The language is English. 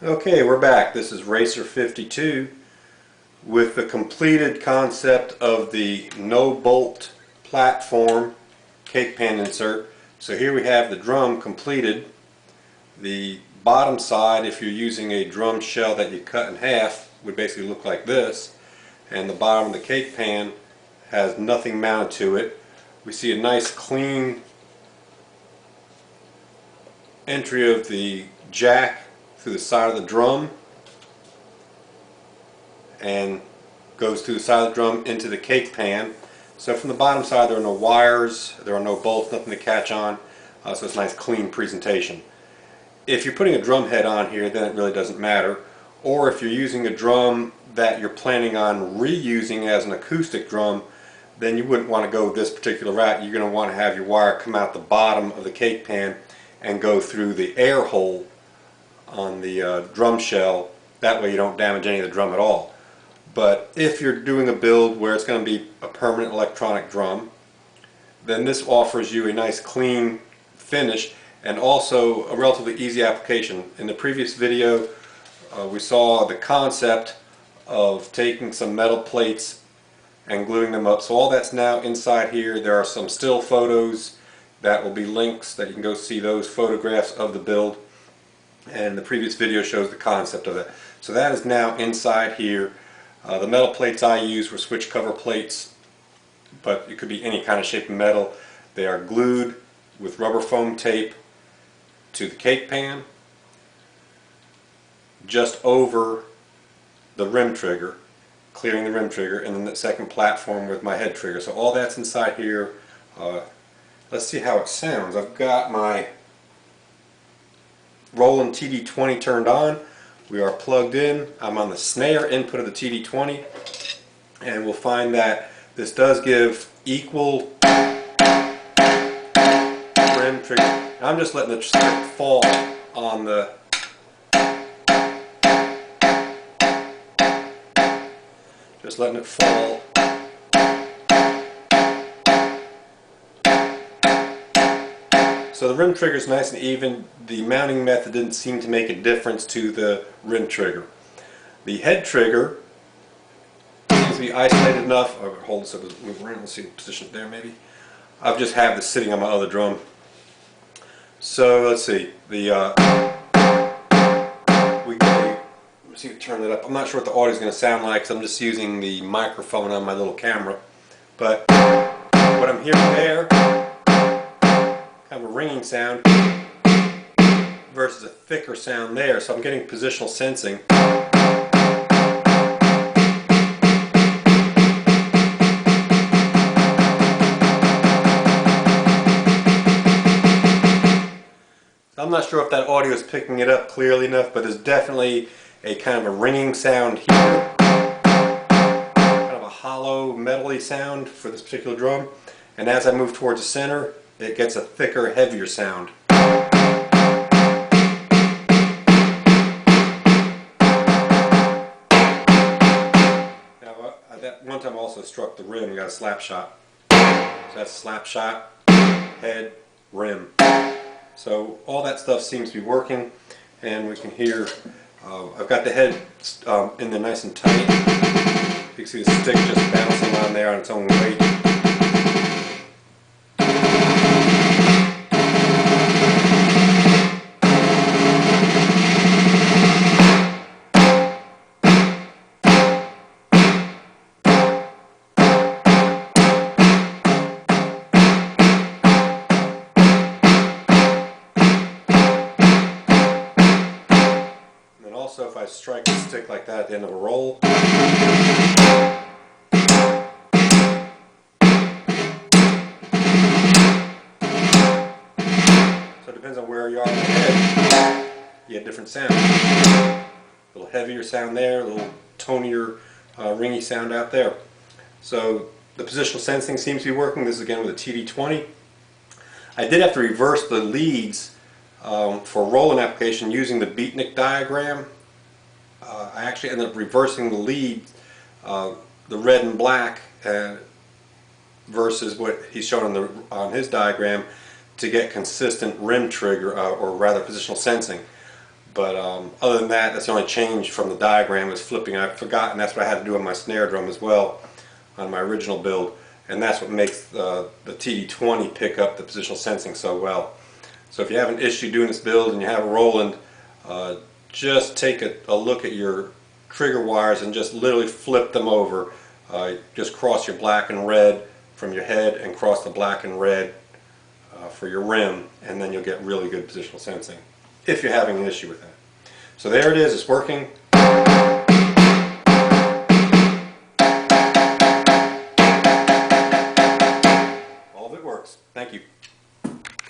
Okay, we're back. This is Racer 52 with the completed concept of the no-bolt platform cake pan insert. So here we have the drum completed. The bottom side, if you're using a drum shell that you cut in half, would basically look like this. And the bottom of the cake pan has nothing mounted to it. We see a nice clean entry of the jack through the side of the drum and goes through the side of the drum into the cake pan. So from the bottom side there are no wires, there are no bolts, nothing to catch on, so it's a nice clean presentation. If you're putting a drum head on here, then it really doesn't matter. Or if you're using a drum that you're planning on reusing as an acoustic drum, then you wouldn't want to go this particular route. You're going to want to have your wire come out the bottom of the cake pan and go through the air hole on the drum shell. That way you don't damage any of the drum at all. But if you're doing a build where it's going to be a permanent electronic drum, then this offers you a nice clean finish and also a relatively easy application. In the previous video we saw the concept of taking some metal plates and gluing them up. So all that's now inside here. There are some still photos that will be links that you can go see those photographs of the build. And the previous video shows the concept of it. So that is now inside here. The metal plates I used were switch cover plates, but it could be any kind of shape of metal. They are glued with rubber foam tape to the cake pan just over the rim trigger, clearing the rim trigger, and then the second platform with my head trigger. So all that's inside here. Let's see how it sounds. I've got my Roland TD20 turned on. We are plugged in. I'm on the snare input of the TD20, and we'll find that this does give equal rim trigger. I'm just letting the stick fall on the letting it fall. So the rim trigger is nice and even. The mounting method didn't seem to make a difference to the rim trigger. The head trigger seems to be isolated enough. I'll hold this up and move around. Let's see the position there maybe. I'll just have this sitting on my other drum. So let's see. Let's see if we turn it up. I'm not sure what the audio is going to sound like because I'm just using the microphone on my little camera. But what I'm hearing there, kind of a ringing sound versus a thicker sound there, so I'm getting positional sensing. So I'm not sure if that audio is picking it up clearly enough, but there's definitely a kind of a ringing sound here, kind of a hollow, metally sound for this particular drum. And as I move towards the center, it gets a thicker, heavier sound. Now, that one time I also struck the rim and got a slap shot. So that's slap shot, head, rim. So all that stuff seems to be working, and we can hear. I've got the head in there nice and tight. You can see the stick just bouncing on there on its own weight. Also, if I strike the stick like that at the end of a roll, so it depends on where you are in the head, you get different sounds. A little heavier sound there, a little tonier, ringy sound out there. So the positional sensing seems to be working. This is again with a TD20. I did have to reverse the leads for Roland application using the beatnik diagram. I actually ended up reversing the lead, the red and black, versus what he's shown on his diagram to get consistent rim trigger, or rather positional sensing. But other than that, that's the only change from the diagram is flipping. I've forgotten that's what I had to do on my snare drum as well on my original build, and that's what makes the TD20 pick up the positional sensing so well. So if you have an issue doing this build and you have a Roland, just take a look at your trigger wires and just literally flip them over. Just cross your black and red from your head and cross the black and red for your rim, and then you'll get really good positional sensing if you're having an issue with that. So there it is, it's working.